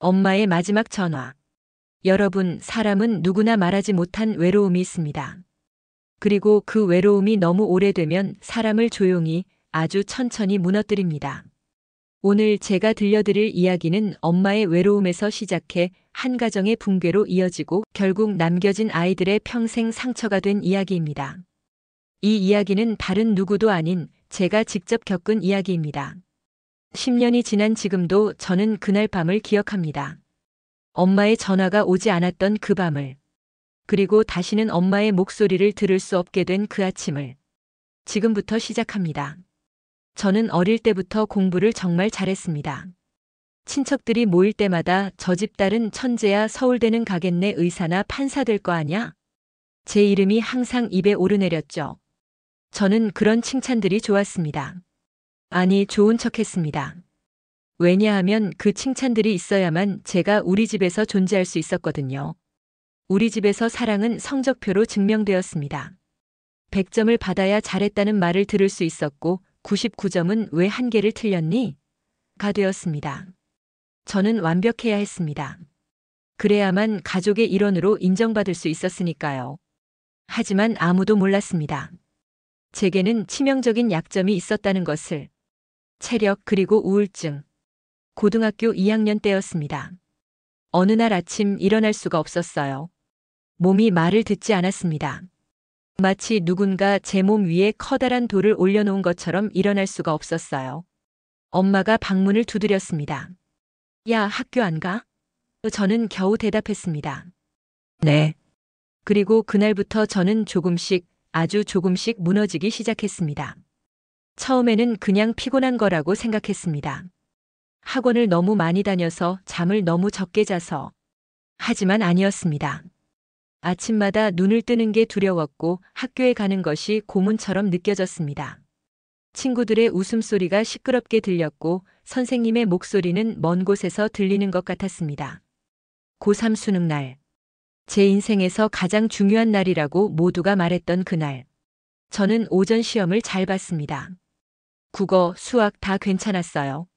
엄마의 마지막 전화. 여러분, 사람은 누구나 말하지 못한 외로움이 있습니다. 그리고 그 외로움이 너무 오래되면 사람을 조용히 아주 천천히 무너뜨립니다. 오늘 제가 들려드릴 이야기는 엄마의 외로움에서 시작해 한 가정의 붕괴로 이어지고 결국 남겨진 아이들의 평생 상처가 된 이야기입니다. 이 이야기는 다른 누구도 아닌 제가 직접 겪은 이야기입니다. 10년이 지난 지금도 저는 그날 밤을 기억합니다. 엄마의 전화가 오지 않았던 그 밤을, 그리고 다시는 엄마의 목소리를 들을 수 없게 된 그 아침을. 지금부터 시작합니다. 저는 어릴 때부터 공부를 정말 잘했습니다. 친척들이 모일 때마다 저 집 딸은 천재야, 서울대는 가겠네, 의사나 판사 될 거 아냐? 제 이름이 항상 입에 오르내렸죠. 저는 그런 칭찬들이 좋았습니다. 아니, 좋은 척했습니다. 왜냐하면 그 칭찬들이 있어야만 제가 우리 집에서 존재할 수 있었거든요. 우리 집에서 사랑은 성적표로 증명되었습니다. 100점을 받아야 잘했다는 말을 들을 수 있었고 99점은 왜 한 개를 틀렸니? 가 되었습니다. 저는 완벽해야 했습니다. 그래야만 가족의 일원으로 인정받을 수 있었으니까요. 하지만 아무도 몰랐습니다. 제게는 치명적인 약점이 있었다는 것을. 체력 그리고 우울증. 고등학교 2학년 때였습니다. 어느 날 아침 일어날 수가 없었어요. 몸이 말을 듣지 않았습니다. 마치 누군가 제 몸 위에 커다란 돌을 올려놓은 것처럼 일어날 수가 없었어요. 엄마가 방문을 두드렸습니다. 야, 학교 안 가? 저는 겨우 대답했습니다. 네. 그리고 그날부터 저는 조금씩, 아주 조금씩 무너지기 시작했습니다. 처음에는 그냥 피곤한 거라고 생각했습니다. 학원을 너무 많이 다녀서, 잠을 너무 적게 자서. 하지만 아니었습니다. 아침마다 눈을 뜨는 게 두려웠고 학교에 가는 것이 고문처럼 느껴졌습니다. 친구들의 웃음소리가 시끄럽게 들렸고 선생님의 목소리는 먼 곳에서 들리는 것 같았습니다. 고3 수능날. 제 인생에서 가장 중요한 날이라고 모두가 말했던 그날. 저는 오전 시험을 잘 봤습니다. 국어, 수학 다 괜찮았어요.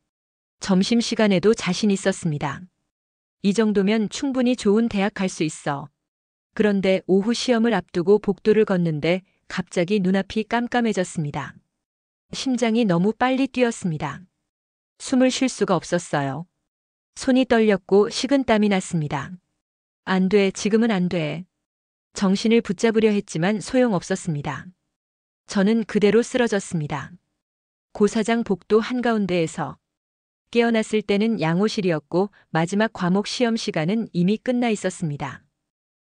점심시간에도 자신 있었습니다. 이 정도면 충분히 좋은 대학 갈 수 있어. 그런데 오후 시험을 앞두고 복도를 걷는데 갑자기 눈앞이 깜깜해졌습니다. 심장이 너무 빨리 뛰었습니다. 숨을 쉴 수가 없었어요. 손이 떨렸고 식은땀이 났습니다. 안 돼, 지금은 안 돼. 정신을 붙잡으려 했지만 소용없었습니다. 저는 그대로 쓰러졌습니다. 고사장 복도 한가운데에서. 깨어났을 때는 양호실이었고 마지막 과목 시험 시간은 이미 끝나 있었습니다.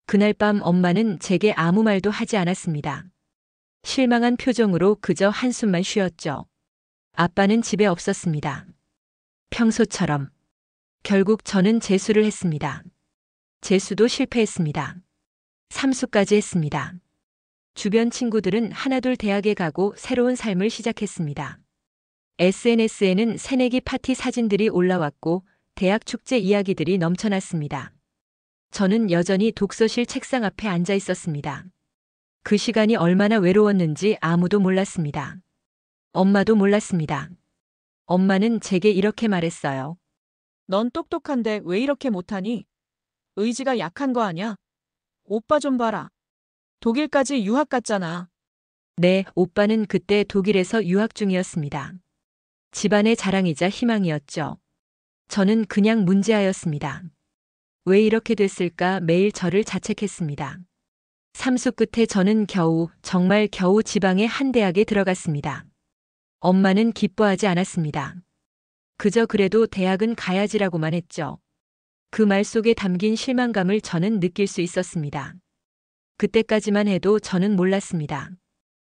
그날 밤 엄마는 제게 아무 말도 하지 않았습니다. 실망한 표정으로 그저 한숨만 쉬었죠. 아빠는 집에 없었습니다. 평소처럼. 결국 저는 재수를 했습니다. 재수도 실패했습니다. 삼수까지 했습니다. 주변 친구들은 하나둘 대학에 가고 새로운 삶을 시작했습니다. SNS에는 새내기 파티 사진들이 올라왔고 대학 축제 이야기들이 넘쳐났습니다. 저는 여전히 독서실 책상 앞에 앉아 있었습니다. 그 시간이 얼마나 외로웠는지 아무도 몰랐습니다. 엄마도 몰랐습니다. 엄마는 제게 이렇게 말했어요. 넌 똑똑한데 왜 이렇게 못하니? 의지가 약한 거 아냐? 오빠 좀 봐라. 독일까지 유학 갔잖아. 네, 오빠는 그때 독일에서 유학 중이었습니다. 집안의 자랑이자 희망이었죠. 저는 그냥 문제아였습니다. 왜 이렇게 됐을까 매일 저를 자책했습니다. 삼수 끝에 저는 정말 겨우 지방의 한 대학에 들어갔습니다. 엄마는 기뻐하지 않았습니다. 그저 그래도 대학은 가야지라고만 했죠. 그 말 속에 담긴 실망감을 저는 느낄 수 있었습니다. 그때까지만 해도 저는 몰랐습니다.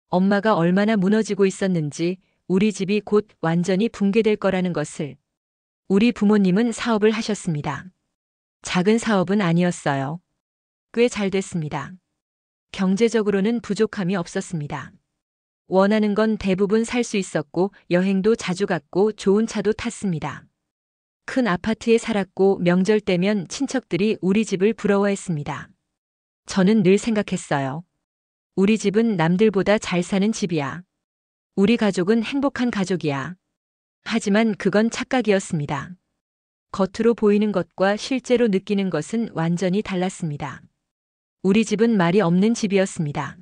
엄마가 얼마나 무너지고 있었는지, 우리 집이 곧 완전히 붕괴될 거라는 것을. 우리 부모님은 사업을 하셨습니다. 작은 사업은 아니었어요. 꽤 잘 됐습니다. 경제적으로는 부족함이 없었습니다. 원하는 건 대부분 살 수 있었고 여행도 자주 갔고 좋은 차도 탔습니다. 큰 아파트에 살았고 명절 때면 친척들이 우리 집을 부러워했습니다. 저는 늘 생각했어요. 우리 집은 남들보다 잘 사는 집이야. 우리 가족은 행복한 가족이야. 하지만 그건 착각이었습니다. 겉으로 보이는 것과 실제로 느끼는 것은 완전히 달랐습니다. 우리 집은 말이 없는 집이었습니다.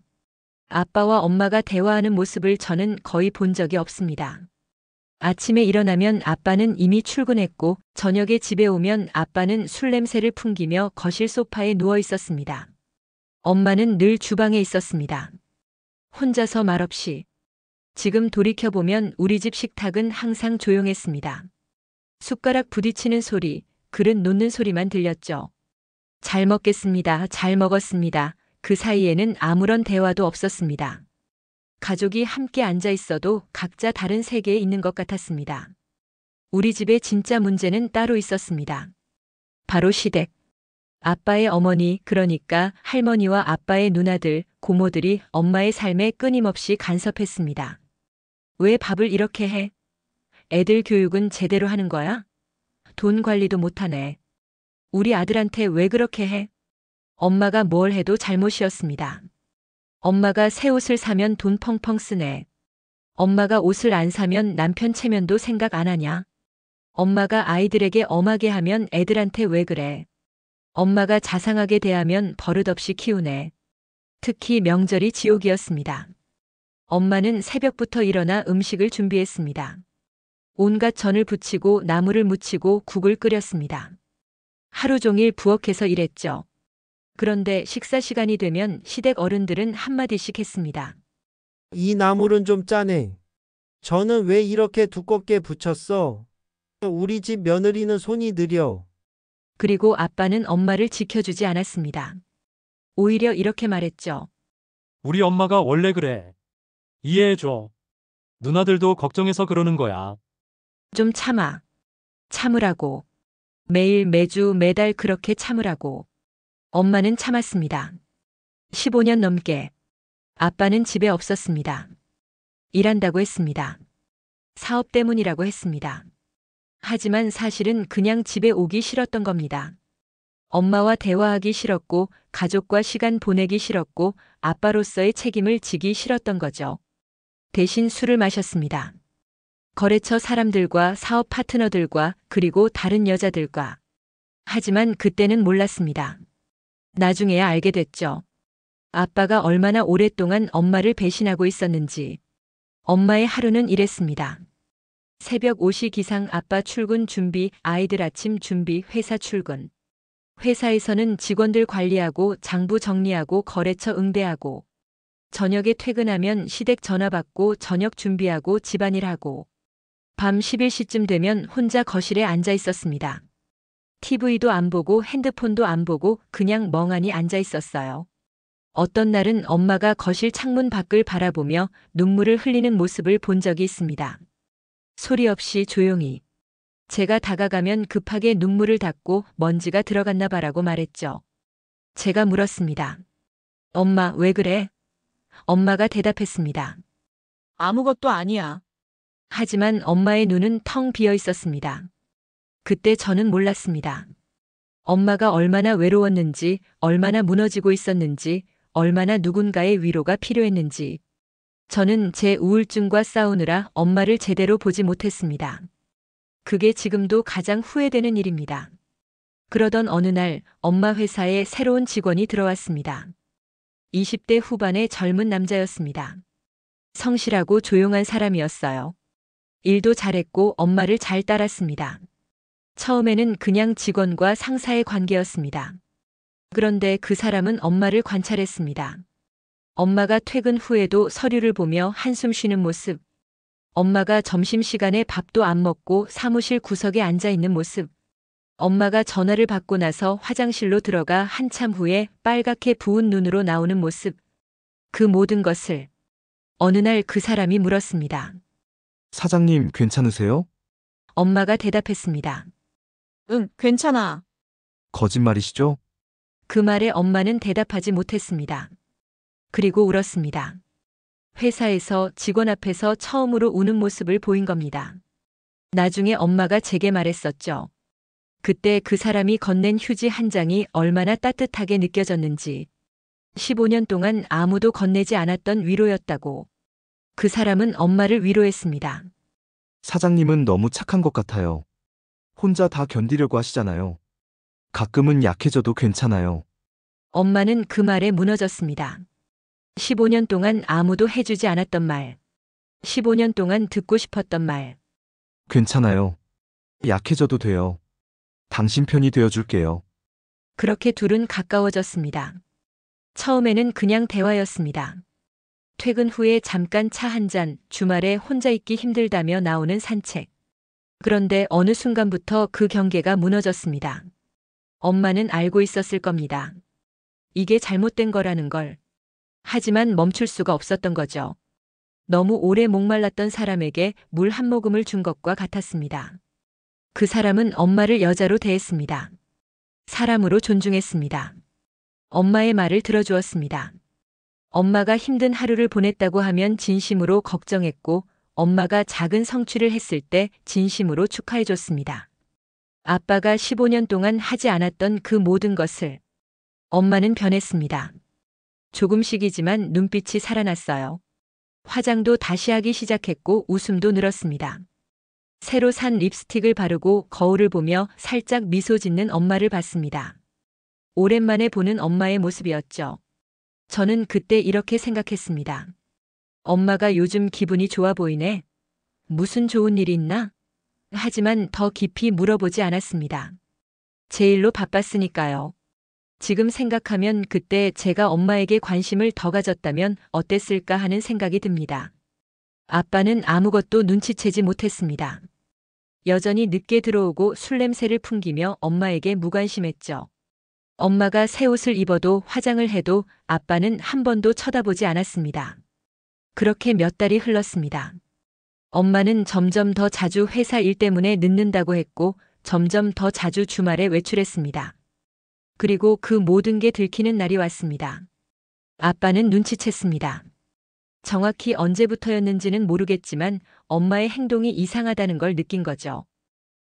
아빠와 엄마가 대화하는 모습을 저는 거의 본 적이 없습니다. 아침에 일어나면 아빠는 이미 출근했고 저녁에 집에 오면 아빠는 술 냄새를 풍기며 거실 소파에 누워 있었습니다. 엄마는 늘 주방에 있었습니다. 혼자서 말없이. 지금 돌이켜보면 우리 집 식탁은 항상 조용했습니다. 숟가락 부딪히는 소리, 그릇 놓는 소리만 들렸죠. 잘 먹겠습니다. 잘 먹었습니다. 그 사이에는 아무런 대화도 없었습니다. 가족이 함께 앉아 있어도 각자 다른 세계에 있는 것 같았습니다. 우리 집의 진짜 문제는 따로 있었습니다. 바로 시댁. 아빠의 어머니, 그러니까 할머니와 아빠의 누나들, 고모들이 엄마의 삶에 끊임없이 간섭했습니다. 왜 밥을 이렇게 해? 애들 교육은 제대로 하는 거야? 돈 관리도 못하네. 우리 아들한테 왜 그렇게 해? 엄마가 뭘 해도 잘못이었습니다. 엄마가 새 옷을 사면 돈 펑펑 쓰네. 엄마가 옷을 안 사면 남편 체면도 생각 안 하냐? 엄마가 아이들에게 엄하게 하면 애들한테 왜 그래? 엄마가 자상하게 대하면 버릇없이 키우네. 특히 명절이 지옥이었습니다. 엄마는 새벽부터 일어나 음식을 준비했습니다. 온갖 전을 부치고 나물을 무치고 국을 끓였습니다. 하루 종일 부엌에서 일했죠. 그런데 식사 시간이 되면 시댁 어른들은 한마디씩 했습니다. 이 나물은 좀 짜네. 저는 왜 이렇게 두껍게 부쳤어? 우리 집 며느리는 손이 느려. 그리고 아빠는 엄마를 지켜주지 않았습니다. 오히려 이렇게 말했죠. 우리 엄마가 원래 그래. 이해해줘. 누나들도 걱정해서 그러는 거야. 좀 참아. 참으라고. 매일 매주 매달 그렇게 참으라고. 엄마는 참았습니다. 15년 넘게. 아빠는 집에 없었습니다. 일한다고 했습니다. 사업 때문이라고 했습니다. 하지만 사실은 그냥 집에 오기 싫었던 겁니다. 엄마와 대화하기 싫었고 가족과 시간 보내기 싫었고 아빠로서의 책임을 지기 싫었던 거죠. 대신 술을 마셨습니다. 거래처 사람들과 사업 파트너들과 그리고 다른 여자들과. 하지만 그때는 몰랐습니다. 나중에야 알게 됐죠. 아빠가 얼마나 오랫동안 엄마를 배신하고 있었는지. 엄마의 하루는 이랬습니다. 새벽 5시 기상 아빠 출근 준비, 아이들 아침 준비, 회사 출근. 회사에서는 직원들 관리하고 장부 정리하고 거래처 응대하고. 저녁에 퇴근하면 시댁 전화 받고 저녁 준비하고 집안일하고. 밤 11시쯤 되면 혼자 거실에 앉아 있었습니다. TV도 안 보고 핸드폰도 안 보고 그냥 멍하니 앉아 있었어요. 어떤 날은 엄마가 거실 창문 밖을 바라보며 눈물을 흘리는 모습을 본 적이 있습니다. 소리 없이 조용히. 제가 다가가면 급하게 눈물을 닦고 먼지가 들어갔나 봐라고 말했죠. 제가 물었습니다. 엄마, 왜 그래? 엄마가 대답했습니다. 아무것도 아니야. 하지만 엄마의 눈은 텅 비어 있었습니다. 그때 저는 몰랐습니다. 엄마가 얼마나 외로웠는지, 얼마나 무너지고 있었는지, 얼마나 누군가의 위로가 필요했는지. 저는 제 우울증과 싸우느라 엄마를 제대로 보지 못했습니다. 그게 지금도 가장 후회되는 일입니다. 그러던 어느 날 엄마 회사에 새로운 직원이 들어왔습니다. 20대 후반의 젊은 남자였습니다. 성실하고 조용한 사람이었어요. 일도 잘했고 엄마를 잘 따랐습니다. 처음에는 그냥 직원과 상사의 관계였습니다. 그런데 그 사람은 엄마를 관찰했습니다. 엄마가 퇴근 후에도 서류를 보며 한숨 쉬는 모습. 엄마가 점심시간에 밥도 안 먹고 사무실 구석에 앉아 있는 모습. 엄마가 전화를 받고 나서 화장실로 들어가 한참 후에 빨갛게 부은 눈으로 나오는 모습. 그 모든 것을 어느 날 그 사람이 물었습니다. 사장님, 괜찮으세요? 엄마가 대답했습니다. 응, 괜찮아. 거짓말이시죠? 그 말에 엄마는 대답하지 못했습니다. 그리고 울었습니다. 회사에서 직원 앞에서 처음으로 우는 모습을 보인 겁니다. 나중에 엄마가 제게 말했었죠. 그때 그 사람이 건넨 휴지 한 장이 얼마나 따뜻하게 느껴졌는지. 15년 동안 아무도 건네지 않았던 위로였다고. 그 사람은 엄마를 위로했습니다. 사장님은 너무 착한 것 같아요. 혼자 다 견디려고 하시잖아요. 가끔은 약해져도 괜찮아요. 엄마는 그 말에 무너졌습니다. 15년 동안 아무도 해주지 않았던 말. 15년 동안 듣고 싶었던 말. 괜찮아요. 약해져도 돼요. 당신 편이 되어줄게요. 그렇게 둘은 가까워졌습니다. 처음에는 그냥 대화였습니다. 퇴근 후에 잠깐 차 한 잔, 주말에 혼자 있기 힘들다며 나오는 산책. 그런데 어느 순간부터 그 경계가 무너졌습니다. 엄마는 알고 있었을 겁니다. 이게 잘못된 거라는 걸. 하지만 멈출 수가 없었던 거죠. 너무 오래 목말랐던 사람에게 물 한 모금을 준 것과 같았습니다. 그 사람은 엄마를 여자로 대했습니다. 사람으로 존중했습니다. 엄마의 말을 들어주었습니다. 엄마가 힘든 하루를 보냈다고 하면 진심으로 걱정했고, 엄마가 작은 성취를 했을 때 진심으로 축하해줬습니다. 아빠가 15년 동안 하지 않았던 그 모든 것을. 엄마는 변했습니다. 조금씩이지만 눈빛이 살아났어요. 화장도 다시 하기 시작했고 웃음도 늘었습니다. 새로 산 립스틱을 바르고 거울을 보며 살짝 미소 짓는 엄마를 봤습니다. 오랜만에 보는 엄마의 모습이었죠. 저는 그때 이렇게 생각했습니다. 엄마가 요즘 기분이 좋아 보이네. 무슨 좋은 일이 있나? 하지만 더 깊이 물어보지 않았습니다. 제 일로 바빴으니까요. 지금 생각하면 그때 제가 엄마에게 관심을 더 가졌다면 어땠을까 하는 생각이 듭니다. 아빠는 아무것도 눈치채지 못했습니다. 여전히 늦게 들어오고 술 냄새를 풍기며 엄마에게 무관심했죠. 엄마가 새 옷을 입어도 화장을 해도 아빠는 한 번도 쳐다보지 않았습니다. 그렇게 몇 달이 흘렀습니다. 엄마는 점점 더 자주 회사 일 때문에 늦는다고 했고 점점 더 자주 주말에 외출했습니다. 그리고 그 모든 게 들키는 날이 왔습니다. 아빠는 눈치챘습니다. 정확히 언제부터였는지는 모르겠지만 엄마의 행동이 이상하다는 걸 느낀 거죠.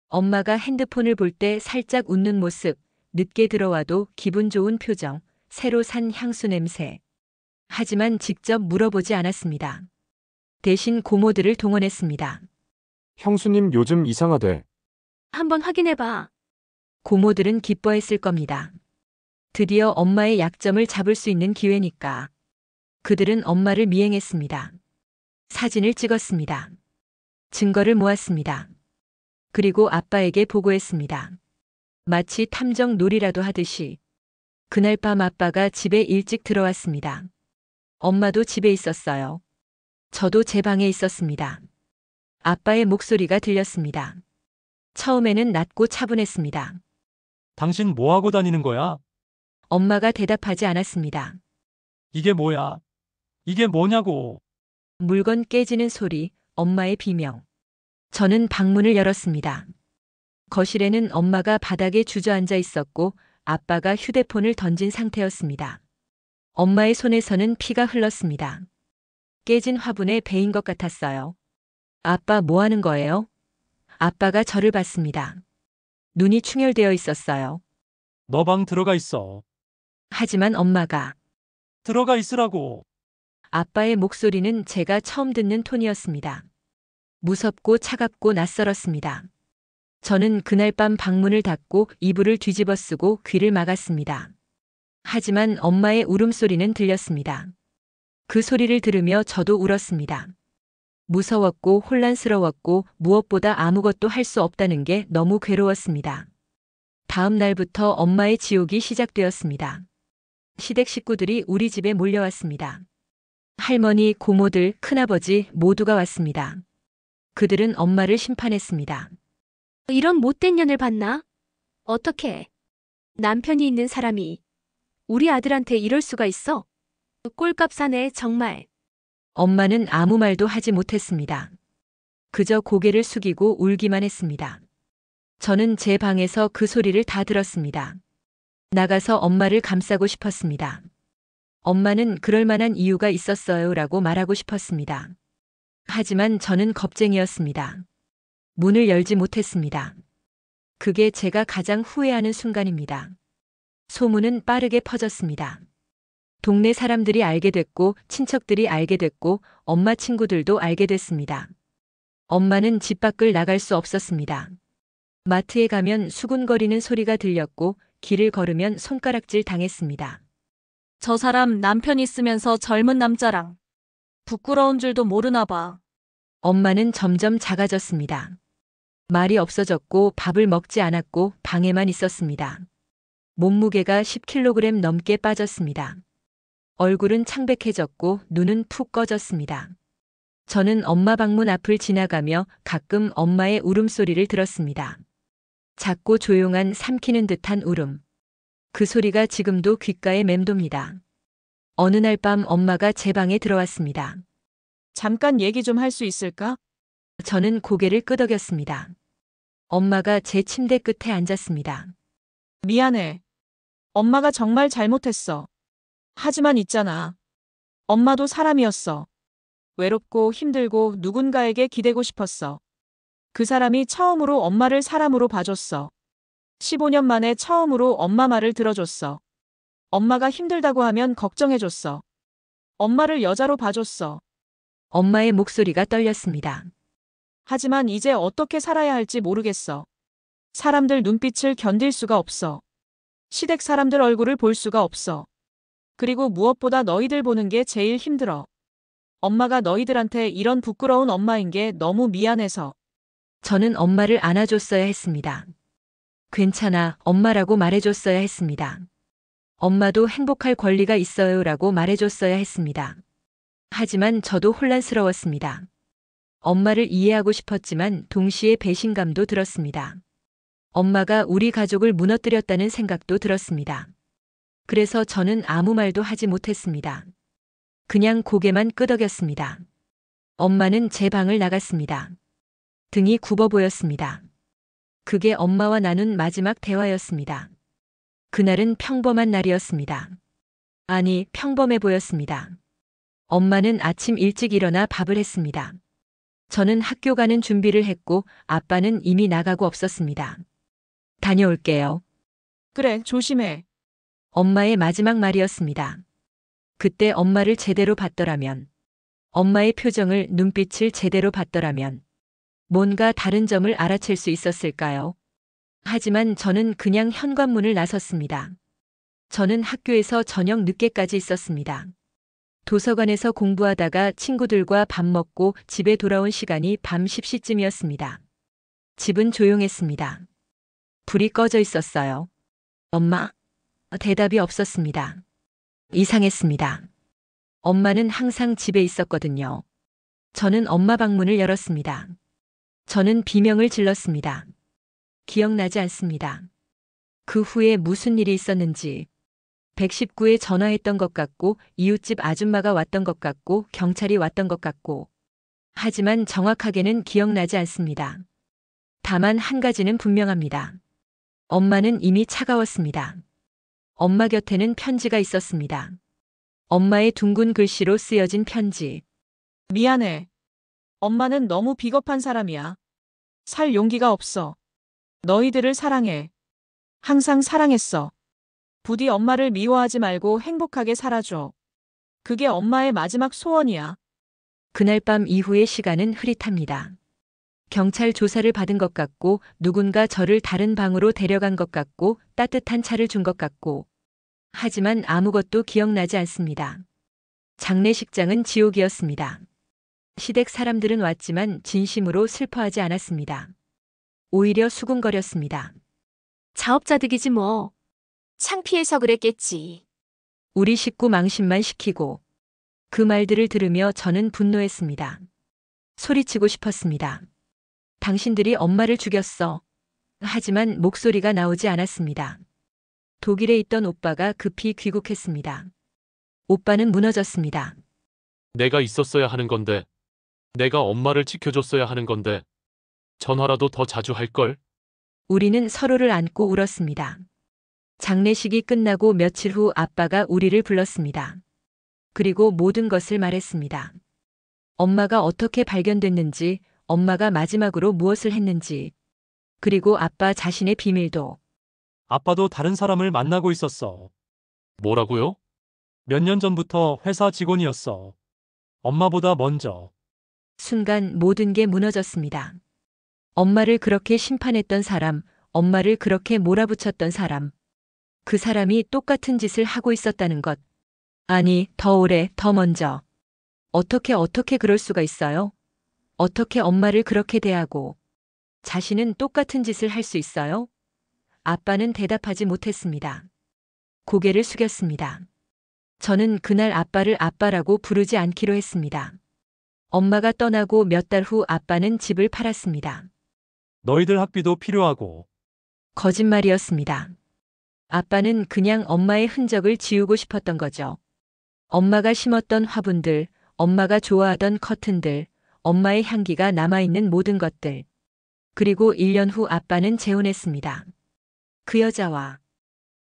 엄마가 핸드폰을 볼 때 살짝 웃는 모습, 늦게 들어와도 기분 좋은 표정, 새로 산 향수 냄새. 하지만 직접 물어보지 않았습니다. 대신 고모들을 동원했습니다. 형수님 요즘 이상하대. 한번 확인해봐. 고모들은 기뻐했을 겁니다. 드디어 엄마의 약점을 잡을 수 있는 기회니까. 그들은 엄마를 미행했습니다. 사진을 찍었습니다. 증거를 모았습니다. 그리고 아빠에게 보고했습니다. 마치 탐정 놀이라도 하듯이. 그날 밤 아빠가 집에 일찍 들어왔습니다. 엄마도 집에 있었어요. 저도 제 방에 있었습니다. 아빠의 목소리가 들렸습니다. 처음에는 낮고 차분했습니다. 당신 뭐 하고 다니는 거야? 엄마가 대답하지 않았습니다. 이게 뭐야? 이게 뭐냐고. 물건 깨지는 소리, 엄마의 비명. 저는 방문을 열었습니다. 거실에는 엄마가 바닥에 주저앉아 있었고 아빠가 휴대폰을 던진 상태였습니다. 엄마의 손에서는 피가 흘렀습니다. 깨진 화분에 베인 것 같았어요. 아빠 뭐 하는 거예요? 아빠가 저를 봤습니다. 눈이 충혈되어 있었어요. 너 방 들어가 있어. 하지만 엄마가 들어가 있으라고. 아빠의 목소리는 제가 처음 듣는 톤이었습니다. 무섭고 차갑고 낯설었습니다. 저는 그날 밤 방문을 닫고 이불을 뒤집어 쓰고 귀를 막았습니다. 하지만 엄마의 울음소리는 들렸습니다. 그 소리를 들으며 저도 울었습니다. 무서웠고 혼란스러웠고 무엇보다 아무것도 할 수 없다는 게 너무 괴로웠습니다. 다음 날부터 엄마의 지옥이 시작되었습니다. 시댁 식구들이 우리 집에 몰려왔습니다. 할머니, 고모들, 큰아버지 모두가 왔습니다. 그들은 엄마를 심판했습니다. 이런 못된 년을 봤나? 어떻게? 남편이 있는 사람이 우리 아들한테 이럴 수가 있어? 꼴값 사네, 정말. 엄마는 아무 말도 하지 못했습니다. 그저 고개를 숙이고 울기만 했습니다. 저는 제 방에서 그 소리를 다 들었습니다. 나가서 엄마를 감싸고 싶었습니다. 엄마는 그럴 만한 이유가 있었어요 라고 말하고 싶었습니다. 하지만 저는 겁쟁이였습니다. 문을 열지 못했습니다. 그게 제가 가장 후회하는 순간입니다. 소문은 빠르게 퍼졌습니다. 동네 사람들이 알게 됐고 친척들이 알게 됐고 엄마 친구들도 알게 됐습니다. 엄마는 집 밖을 나갈 수 없었습니다. 마트에 가면 수군거리는 소리가 들렸고 길을 걸으면 손가락질 당했습니다. 저 사람 남편 있으면서 젊은 남자랑 부끄러운 줄도 모르나 봐. 엄마는 점점 작아졌습니다. 말이 없어졌고 밥을 먹지 않았고 방에만 있었습니다. 몸무게가 10kg 넘게 빠졌습니다. 얼굴은 창백해졌고 눈은 푹 꺼졌습니다. 저는 엄마 방문 앞을 지나가며 가끔 엄마의 울음소리를 들었습니다. 작고 조용한 삼키는 듯한 울음. 그 소리가 지금도 귓가에 맴돕니다. 어느 날 밤 엄마가 제 방에 들어왔습니다. 잠깐 얘기 좀 할 수 있을까? 저는 고개를 끄덕였습니다. 엄마가 제 침대 끝에 앉았습니다. 미안해. 엄마가 정말 잘못했어. 하지만 있잖아. 엄마도 사람이었어. 외롭고 힘들고 누군가에게 기대고 싶었어. 그 사람이 처음으로 엄마를 사람으로 봐줬어. 15년 만에 처음으로 엄마 말을 들어줬어. 엄마가 힘들다고 하면 걱정해줬어. 엄마를 여자로 봐줬어. 엄마의 목소리가 떨렸습니다. 하지만 이제 어떻게 살아야 할지 모르겠어. 사람들 눈빛을 견딜 수가 없어. 시댁 사람들 얼굴을 볼 수가 없어. 그리고 무엇보다 너희들 보는 게 제일 힘들어. 엄마가 너희들한테 이런 부끄러운 엄마인 게 너무 미안해서. 저는 엄마를 안아줬어야 했습니다. 괜찮아, 엄마라고 말해줬어야 했습니다. 엄마도 행복할 권리가 있어요라고 말해줬어야 했습니다. 하지만 저도 혼란스러웠습니다. 엄마를 이해하고 싶었지만 동시에 배신감도 들었습니다. 엄마가 우리 가족을 무너뜨렸다는 생각도 들었습니다. 그래서 저는 아무 말도 하지 못했습니다. 그냥 고개만 끄덕였습니다. 엄마는 제 방을 나갔습니다. 등이 굽어 보였습니다. 그게 엄마와 나눈 마지막 대화였습니다. 그날은 평범한 날이었습니다. 아니, 평범해 보였습니다. 엄마는 아침 일찍 일어나 밥을 했습니다. 저는 학교 가는 준비를 했고 아빠는 이미 나가고 없었습니다. 다녀올게요. 그래, 조심해. 엄마의 마지막 말이었습니다. 그때 엄마를 제대로 봤더라면, 엄마의 표정을, 눈빛을 제대로 봤더라면, 뭔가 다른 점을 알아챌 수 있었을까요? 하지만 저는 그냥 현관문을 나섰습니다. 저는 학교에서 저녁 늦게까지 있었습니다. 도서관에서 공부하다가 친구들과 밥 먹고 집에 돌아온 시간이 밤 10시쯤이었습니다. 집은 조용했습니다. 불이 꺼져 있었어요. 엄마? 대답이 없었습니다. 이상했습니다. 엄마는 항상 집에 있었거든요. 저는 엄마 방문을 열었습니다. 저는 비명을 질렀습니다. 기억나지 않습니다. 그 후에 무슨 일이 있었는지, 119에 전화했던 것 같고 이웃집 아줌마가 왔던 것 같고 경찰이 왔던 것 같고, 하지만 정확하게는 기억나지 않습니다. 다만 한 가지는 분명합니다. 엄마는 이미 차가웠습니다. 엄마 곁에는 편지가 있었습니다. 엄마의 둥근 글씨로 쓰여진 편지. 미안해. 엄마는 너무 비겁한 사람이야. 살 용기가 없어. 너희들을 사랑해. 항상 사랑했어. 부디 엄마를 미워하지 말고 행복하게 살아줘. 그게 엄마의 마지막 소원이야. 그날 밤 이후의 시간은 흐릿합니다. 경찰 조사를 받은 것 같고 누군가 저를 다른 방으로 데려간 것 같고 따뜻한 차를 준 것 같고, 하지만 아무것도 기억나지 않습니다. 장례식장은 지옥이었습니다. 시댁 사람들은 왔지만 진심으로 슬퍼하지 않았습니다. 오히려 수군거렸습니다. 자업자득이지 뭐. 창피해서 그랬겠지. 우리 식구 망신만 시키고. 그 말들을 들으며 저는 분노했습니다. 소리치고 싶었습니다. 당신들이 엄마를 죽였어. 하지만 목소리가 나오지 않았습니다. 독일에 있던 오빠가 급히 귀국했습니다. 오빠는 무너졌습니다. 내가 있었어야 하는 건데. 내가 엄마를 지켜줬어야 하는 건데. 전화라도 더 자주 할걸? 우리는 서로를 안고 울었습니다. 장례식이 끝나고 며칠 후 아빠가 우리를 불렀습니다. 그리고 모든 것을 말했습니다. 엄마가 어떻게 발견됐는지, 엄마가 마지막으로 무엇을 했는지, 그리고 아빠 자신의 비밀도. 아빠도 다른 사람을 만나고 있었어. 뭐라고요? 몇 년 전부터 회사 직원이었어. 엄마보다 먼저. 순간 모든 게 무너졌습니다. 엄마를 그렇게 심판했던 사람, 엄마를 그렇게 몰아붙였던 사람. 그 사람이 똑같은 짓을 하고 있었다는 것. 아니, 더 오래, 더 먼저. 어떻게 그럴 수가 있어요? 어떻게 엄마를 그렇게 대하고 자신은 똑같은 짓을 할 수 있어요? 아빠는 대답하지 못했습니다. 고개를 숙였습니다. 저는 그날 아빠를 아빠라고 부르지 않기로 했습니다. 엄마가 떠나고 몇 달 후 아빠는 집을 팔았습니다. 너희들 학비도 필요하고. 거짓말이었습니다. 아빠는 그냥 엄마의 흔적을 지우고 싶었던 거죠. 엄마가 심었던 화분들, 엄마가 좋아하던 커튼들, 엄마의 향기가 남아있는 모든 것들. 그리고 1년 후 아빠는 재혼했습니다. 그 여자와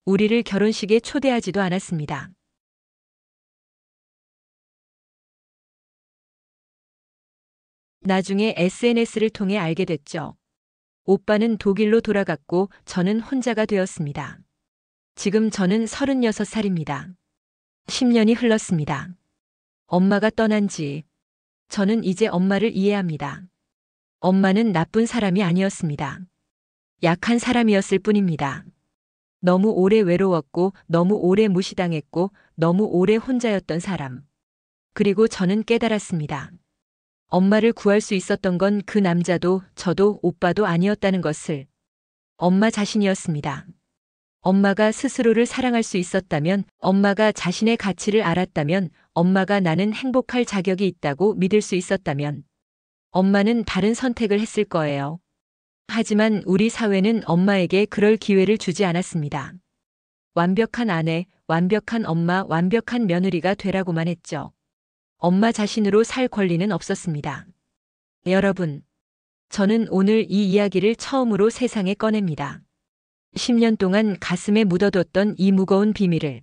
우리를 결혼식에 초대하지도 않았습니다. 나중에 SNS를 통해 알게 됐죠. 오빠는 독일로 돌아갔고 저는 혼자가 되었습니다. 지금 저는 36살입니다. 10년이 흘렀습니다. 엄마가 떠난 지 저는 이제 엄마를 이해합니다. 엄마는 나쁜 사람이 아니었습니다. 약한 사람이었을 뿐입니다. 너무 오래 외로웠고 너무 오래 무시당했고 너무 오래 혼자였던 사람. 그리고 저는 깨달았습니다. 엄마를 구할 수 있었던 건 그 남자도 저도 오빠도 아니었다는 것을. 엄마 자신이었습니다. 엄마가 스스로를 사랑할 수 있었다면, 엄마가 자신의 가치를 알았다면, 엄마가 나는 행복할 자격이 있다고 믿을 수 있었다면, 엄마는 다른 선택을 했을 거예요. 하지만 우리 사회는 엄마에게 그럴 기회를 주지 않았습니다. 완벽한 아내, 완벽한 엄마, 완벽한 며느리가 되라고만 했죠. 엄마 자신으로 살 권리는 없었습니다. 여러분, 저는 오늘 이 이야기를 처음으로 세상에 꺼냅니다. 10년 동안 가슴에 묻어뒀던 이 무거운 비밀을.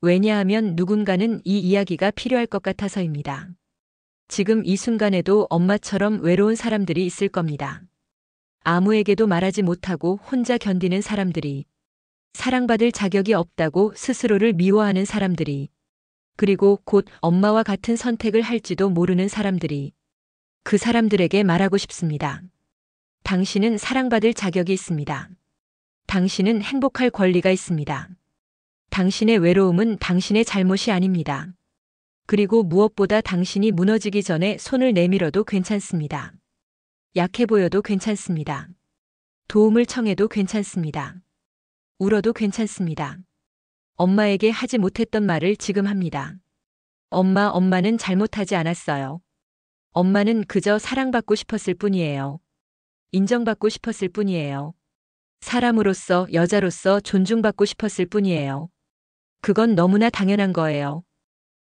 왜냐하면 누군가는 이 이야기가 필요할 것 같아서입니다. 지금 이 순간에도 엄마처럼 외로운 사람들이 있을 겁니다. 아무에게도 말하지 못하고 혼자 견디는 사람들이, 사랑받을 자격이 없다고 스스로를 미워하는 사람들이, 그리고 곧 엄마와 같은 선택을 할지도 모르는 사람들이, 그 사람들에게 말하고 싶습니다. 당신은 사랑받을 자격이 있습니다. 당신은 행복할 권리가 있습니다. 당신의 외로움은 당신의 잘못이 아닙니다. 그리고 무엇보다 당신이 무너지기 전에 손을 내밀어도 괜찮습니다. 약해 보여도 괜찮습니다. 도움을 청해도 괜찮습니다. 울어도 괜찮습니다. 엄마에게 하지 못했던 말을 지금 합니다. 엄마는 잘못하지 않았어요. 엄마는 그저 사랑받고 싶었을 뿐이에요. 인정받고 싶었을 뿐이에요. 사람으로서, 여자로서 존중받고 싶었을 뿐이에요. 그건 너무나 당연한 거예요.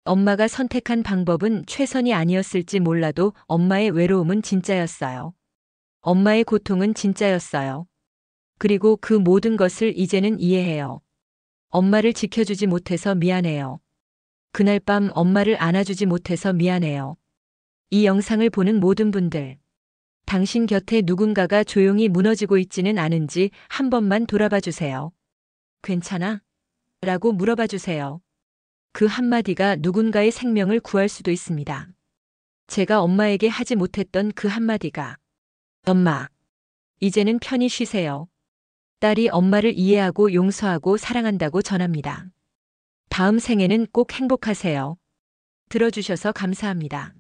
엄마가 선택한 방법은 최선이 아니었을지 몰라도 엄마의 외로움은 진짜였어요. 엄마의 고통은 진짜였어요. 그리고 그 모든 것을 이제는 이해해요. 엄마를 지켜주지 못해서 미안해요. 그날 밤 엄마를 안아주지 못해서 미안해요. 이 영상을 보는 모든 분들, 당신 곁에 누군가가 조용히 무너지고 있지는 않은지 한 번만 돌아봐 주세요. 괜찮아? 라고 물어봐 주세요. 그 한마디가 누군가의 생명을 구할 수도 있습니다. 제가 엄마에게 하지 못했던 그 한마디가, 엄마, 이제는 편히 쉬세요. 딸이 엄마를 이해하고 용서하고 사랑한다고 전합니다. 다음 생에는 꼭 행복하세요. 들어주셔서 감사합니다.